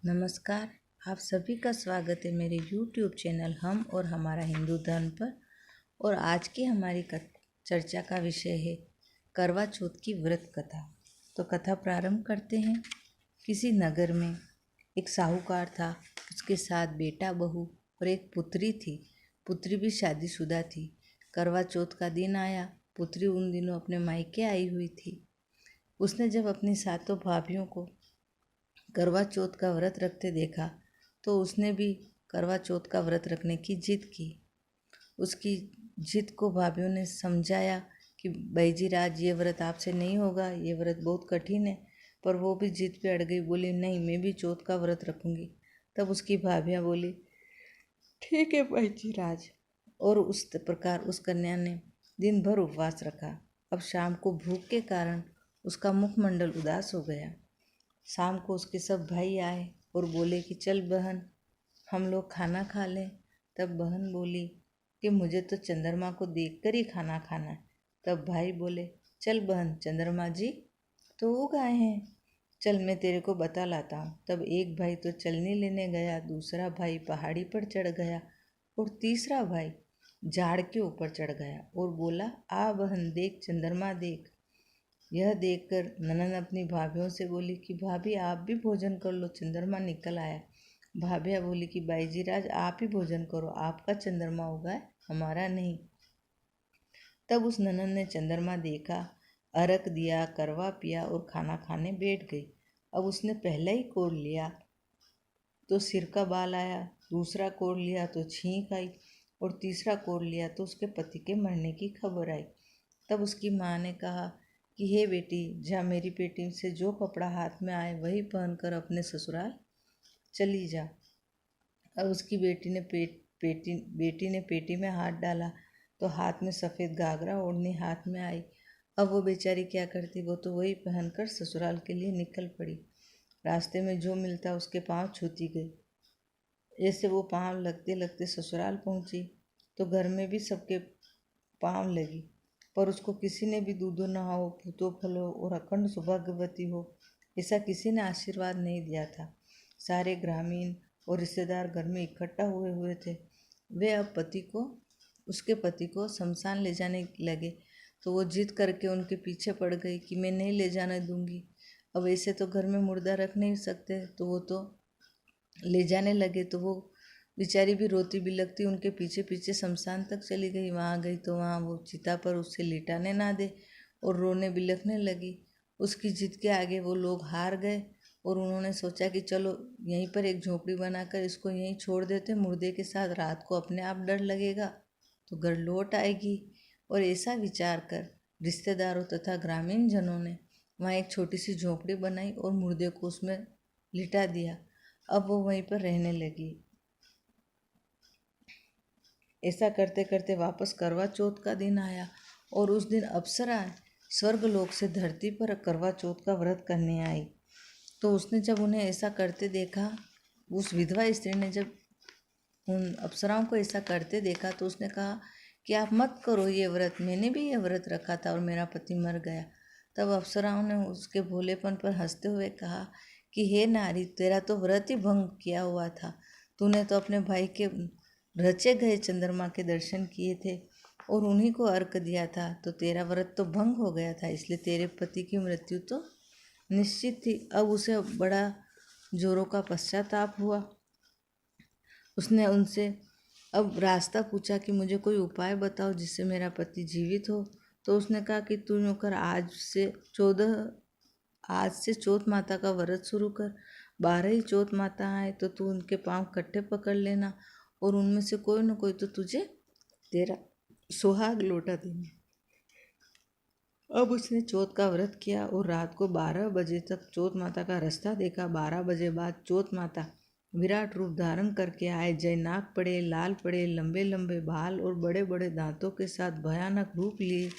नमस्कार। आप सभी का स्वागत है मेरे YouTube चैनल हम और हमारा हिंदू धर्म पर। और आज की हमारी चर्चा का विषय है करवा चौथ की व्रत कथा। तो कथा प्रारंभ करते हैं। किसी नगर में एक साहूकार था। उसके साथ बेटा, बहू और एक पुत्री थी। पुत्री भी शादीशुदा थी। करवा चौथ का दिन आया। पुत्री उन दिनों अपने मायके आई हुई थी। उसने जब अपनी सातों भाभियों को करवा चौथ का व्रत रखते देखा तो उसने भी करवा चौथ का व्रत रखने की जिद की। उसकी जिद को भाभीियों ने समझाया कि बैजी राज, ये व्रत आपसे नहीं होगा, ये व्रत बहुत कठिन है। पर वो भी जिद पे अड़ गई, बोली नहीं, मैं भी चौथ का व्रत रखूंगी। तब उसकी भाभियाँ बोली ठीक है बैजी राज। और उस प्रकार उस कन्या ने दिन भर उपवास रखा। अब शाम को भूख के कारण उसका मुखमंडल उदास हो गया। शाम को उसके सब भाई आए और बोले कि चल बहन, हम लोग खाना खा लें। तब बहन बोली कि मुझे तो चंद्रमा को देखकर ही खाना खाना है। तब भाई बोले चल बहन, चंद्रमा जी तो उग आए हैं, चल मैं तेरे को बता लाता हूँ। तब एक भाई तो चलनी लेने गया, दूसरा भाई पहाड़ी पर चढ़ गया और तीसरा भाई झाड़ के ऊपर चढ़ गया और बोला आ बहन देख, चंद्रमा देख। यह देखकर ननन अपनी भाभीियों से बोली कि भाभी आप भी भोजन कर लो, चंद्रमा निकल आया। भाभियाँ बोली कि बाईजी राज आप ही भोजन करो, आपका चंद्रमा उगा है, हमारा नहीं। तब उस ननन ने चंद्रमा देखा, अर्घ दिया, करवा पिया और खाना खाने बैठ गई। अब उसने पहला ही कोड़ लिया तो सिर का बाल आया, दूसरा कोड़ लिया तो छींक आई और तीसरा कोड़ लिया तो उसके पति के मरने की खबर आई। तब उसकी माँ ने कहा कि हे बेटी, जा मेरी बेटी से जो कपड़ा हाथ में आए वही पहनकर अपने ससुराल चली जा। अब उसकी बेटी ने पेटी में हाथ डाला तो हाथ में सफ़ेद घाघरा ओढ़नी हाथ में आई। अब वो बेचारी क्या करती, वो तो वही पहनकर ससुराल के लिए निकल पड़ी। रास्ते में जो मिलता उसके पाँव छूती गई। ऐसे वो पाँव लगते लगते ससुराल पहुंची तो घर में भी सबके पाँव लगी, पर उसको किसी ने भी दूधो नहाओ, पूतो फलो और अखंड सौभाग्यवती हो, ऐसा किसी ने आशीर्वाद नहीं दिया था। सारे ग्रामीण और रिश्तेदार घर में इकट्ठा हुए थे। वे अब उसके पति को शमशान ले जाने लगे तो वो जिद करके उनके पीछे पड़ गई कि मैं नहीं ले जाने दूंगी। अब ऐसे तो घर में मुर्दा रख नहीं सकते, तो वो तो ले जाने लगे। तो वो बेचारी भी रोती बिलखती उनके पीछे पीछे शमशान तक चली गई। वहाँ गई तो वहाँ वो चिता पर उससे लिटाने ना दे और रोने बिलखने लगी। उसकी जिद के आगे वो लोग हार गए और उन्होंने सोचा कि चलो यहीं पर एक झोपड़ी बनाकर इसको यहीं छोड़ देते, मुर्दे के साथ रात को अपने आप डर लगेगा तो घर लौट आएगी। और ऐसा विचार कर रिश्तेदारों तथा ग्रामीण जनों ने वहाँ एक छोटी सी झोपड़ी बनाई और मुर्दे को उसमें लिटा दिया। अब वो वहीं पर रहने लगी। ऐसा करते करते वापस करवा चौथ का दिन आया और उस दिन अप्सरा स्वर्गलोक से धरती पर करवा चौथ का व्रत करने आई। तो उसने जब उन्हें ऐसा करते देखा, उस विधवा स्त्री ने जब उन अप्सराओं को ऐसा करते देखा तो उसने कहा कि आप मत करो ये व्रत, मैंने भी ये व्रत रखा था और मेरा पति मर गया। तब अप्सराओं ने उसके भोलेपन पर हंसते हुए कहा कि हे नारी, तेरा तो व्रत ही भंग किया हुआ था। तूने तो अपने भाई के रचे गए चंद्रमा के दर्शन किए थे और उन्हीं को अर्घ दिया था, तो तेरा व्रत तो भंग हो गया था, इसलिए तेरे पति की मृत्यु तो निश्चित थी। अब उसे बड़ा जोरों का पश्चाताप हुआ। उसने उनसे अब रास्ता पूछा कि मुझे कोई उपाय बताओ जिससे मेरा पति जीवित हो। तो उसने कहा कि तू यूँ कर, आज से चौथ माता का व्रत शुरू कर। 12 ही चौथ माता आए तो तू उनके पाँव कट्टे पकड़ लेना और उनमें से कोई न कोई तो तुझे तेरा सुहाग लौटा देंगे। अब उसने चौथ का व्रत किया और रात को 12 बजे तक चौथ माता का रास्ता देखा। 12 बजे बाद चौथ माता विराट रूप धारण करके आए। जय नाक पड़े, लाल पड़े, लंबे लंबे बाल और बड़े बड़े दांतों के साथ भयानक रूप लिए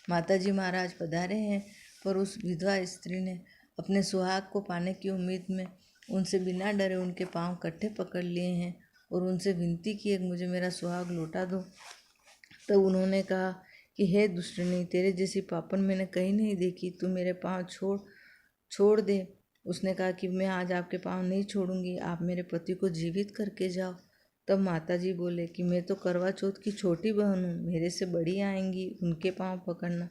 माताजी महाराज पधारे हैं। पर उस विधवा स्त्री ने अपने सुहाग को पाने की उम्मीद में उनसे बिना डरे उनके पांव कट्टे पकड़ लिए हैं और उनसे विनती की कि मुझे मेरा सुहाग लौटा दो। तब उन्होंने कहा कि हे दुष्टनी, तेरे जैसी पापन मैंने कहीं नहीं देखी, तू मेरे पाँव छोड़ दे उसने कहा कि मैं आज आपके पाँव नहीं छोड़ूंगी, आप मेरे पति को जीवित करके जाओ। तब माताजी बोले कि मैं तो करवा चौथ की छोटी बहन हूँ, मेरे से बड़ी आएंगी, उनके पाँव पकड़ना।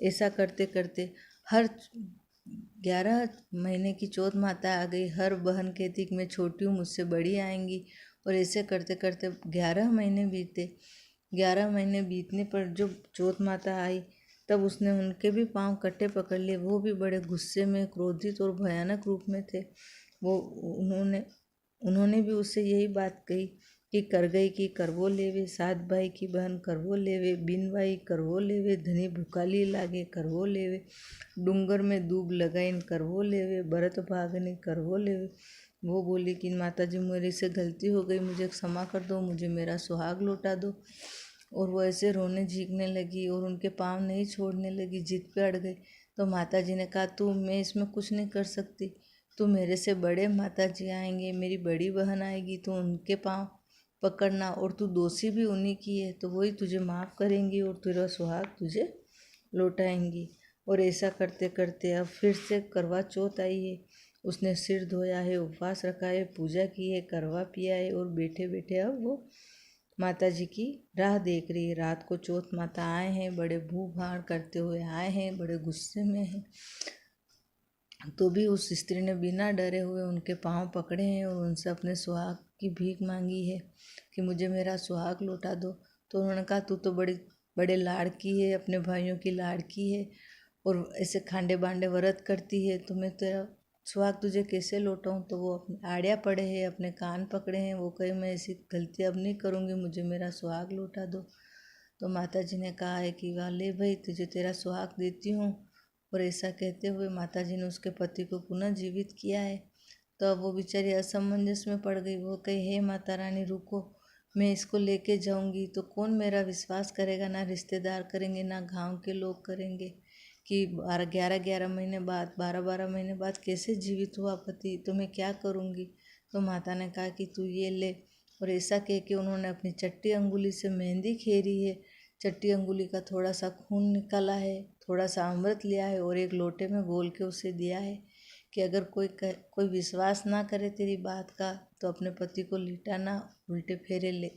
ऐसा करते करते हर 11 महीने की चौथ माता आ गई। हर बहन कहती कि मैं छोटी हूँ, मुझसे बड़ी आएंगी। और ऐसे करते करते 11 महीने बीते। 11 महीने बीतने पर जो चौथ माता आई, तब उसने उनके भी पांव कट्टे पकड़ लिए। वो भी बड़े गुस्से में, क्रोधित और भयानक रूप में थे। वो उन्होंने भी उससे यही बात कही कि कर गई कि करवो लेवे, सात भाई की बहन करवो लेवे, बिन भाई करवो लेवे, धनी भुकाली लागे करवो लेवे, डूंगर में दूब लगाइन करवो लेवे, भरत भागने करवो लेवे। वो बोली कि माता जी मेरे से गलती हो गई, मुझे क्षमा कर दो, मुझे मेरा सुहाग लौटा दो। और वो ऐसे रोने झींकने लगी और उनके पाँव नहीं छोड़ने लगी, जिद पे अड़ गई। तो माता जी ने कहा तू, मैं इसमें कुछ नहीं कर सकती, तू मेरे से बड़े माता जी आएंगे, मेरी बड़ी बहन आएगी, तो उनके पाँव पकड़ना, और तू दोषी भी उन्हीं की है, तो वही तुझे माफ़ करेंगी और तेरा सुहाग तुझे लौटाएंगी। और ऐसा करते करते अब फिर से करवा चौथ आई है। उसने सिर धोया है, उपवास रखा है, पूजा की है, करवा पिया है, और बैठे बैठे अब वो माता जी की राह देख रही है। रात को चौथ माता आए हैं, बड़े भू भाड़ करते हुए आए हैं, बड़े गुस्से में हैं। तो भी उस स्त्री ने बिना डरे हुए उनके पाँव पकड़े हैं और उनसे अपने सुहाग की भीख मांगी है कि मुझे मेरा सुहाग लौटा दो। तो उन्होंने कहा तू तो बड़े लाड़की है, अपने भाइयों की लाड़की है, और ऐसे खांडे बांडे व्रत करती है, तो मैं तेरा सुहाग तुझे कैसे लौटाऊँ। तो वो अपने आड़िया पड़े हैं, अपने कान पकड़े हैं। वो कहे मैं ऐसी गलती अब नहीं करूँगी, मुझे मेरा सुहाग लौटा दो। तो माता जी ने कहा है कि वाले भाई, तुझे तेरा सुहाग देती हूँ। और ऐसा कहते हुए माता जी ने उसके पति को पुनः जीवित किया है। तो अब वो बेचारी असमंजस में पड़ गई। वो कही हे माता रानी रुको, मैं इसको लेके जाऊंगी तो कौन मेरा विश्वास करेगा, ना रिश्तेदार करेंगे, ना गांव के लोग करेंगे कि 11 महीने बाद, 12 महीने बाद कैसे जीवित हुआ पति, तो मैं क्या करूँगी। तो माता ने कहा कि तू ये ले। और ऐसा कह के उन्होंने अपनी चट्टी अंगुली से मेहंदी खेरी है। चट्टी अंगुली का थोड़ा सा खून निकाला है, थोड़ा सा अमृत लिया है और एक लोटे में घोल के उसे दिया है कि अगर कोई विश्वास ना करे तेरी बात का, तो अपने पति को लिटाना, उल्टे फेरे ले,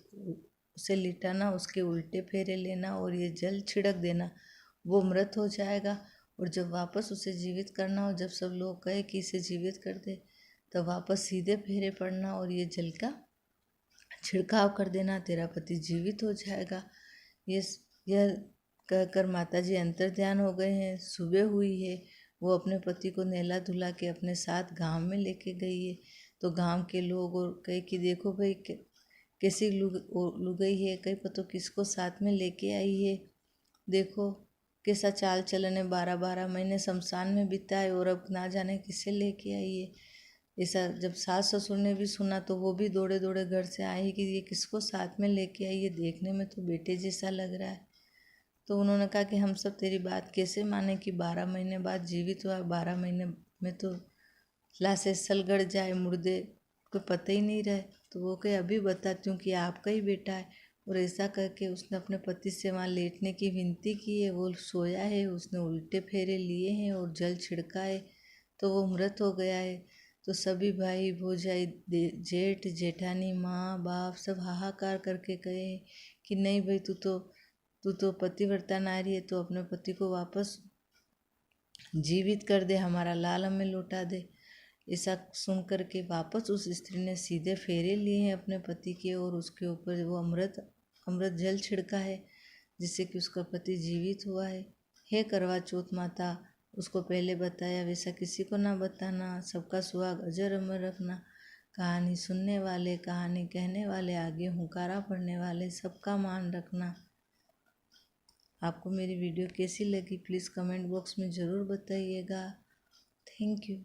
उसे लिटाना, उसके उल्टे फेरे लेना और ये जल छिड़क देना, वो मृत हो जाएगा। और जब वापस उसे जीवित करना हो, जब सब लोग कहे कि इसे जीवित कर दे, तो वापस सीधे फेरे पड़ना और ये जल का छिड़काव कर देना, तेरा पति जीवित हो जाएगा। ये यह कहकर माता जी अंतर ध्यान हो गए हैं। सुबह हुई है। वो अपने पति को नहला धुला के अपने साथ गांव में लेके गई है। तो गांव के लोग और कहे कि देखो भाई कैसी लुगाई है, कहीं पतो किसको साथ में लेके आई है, देखो कैसा चाल चलन है, 12 महीने शमशान में बिताए और अब ना जाने किसे लेके आई है। ऐसा जब सास ससुर ने भी सुना तो वो भी दौड़े दौड़े घर से आए कि ये किसको साथ में लेके आई है, देखने में तो बेटे जैसा लग रहा है। तो उन्होंने कहा कि हम सब तेरी बात कैसे माने कि 12 महीने बाद जीवित हुआ, 12 महीने में तो लाशें सलगड़ जाए, मुर्दे को पता ही नहीं रहे। तो वो कहे अभी बताती हूँ कि आपका ही बेटा है। और ऐसा करके उसने अपने पति से वहाँ लेटने की विनती की है। वो सोया है, उसने उल्टे फेरे लिए हैं और जल छिड़का है, तो वो मृत हो गया है। तो सभी भाई भौजाई, जेठ जेठानी, माँ बाप सब हाहाकार करके कहे कि नहीं भाई, तू तो पतिव्रता नारी है, तो अपने पति को वापस जीवित कर दे, हमारा लाल हमें लौटा दे। ऐसा सुन कर के वापस उस स्त्री ने सीधे फेरे लिए हैं अपने पति के और उसके ऊपर वो अमृत जल छिड़का है, जिससे कि उसका पति जीवित हुआ है। हे करवा चौथ माता, उसको पहले बताया वैसा किसी को ना बताना, सबका सुहाग अजर अमर रखना। कहानी सुनने वाले, कहानी कहने वाले, आगे हुंकारा पढ़ने वाले, सबका मान रखना। आपको मेरी वीडियो कैसी लगी प्लीज़ कमेंट बॉक्स में ज़रूर बताइएगा। Thank you.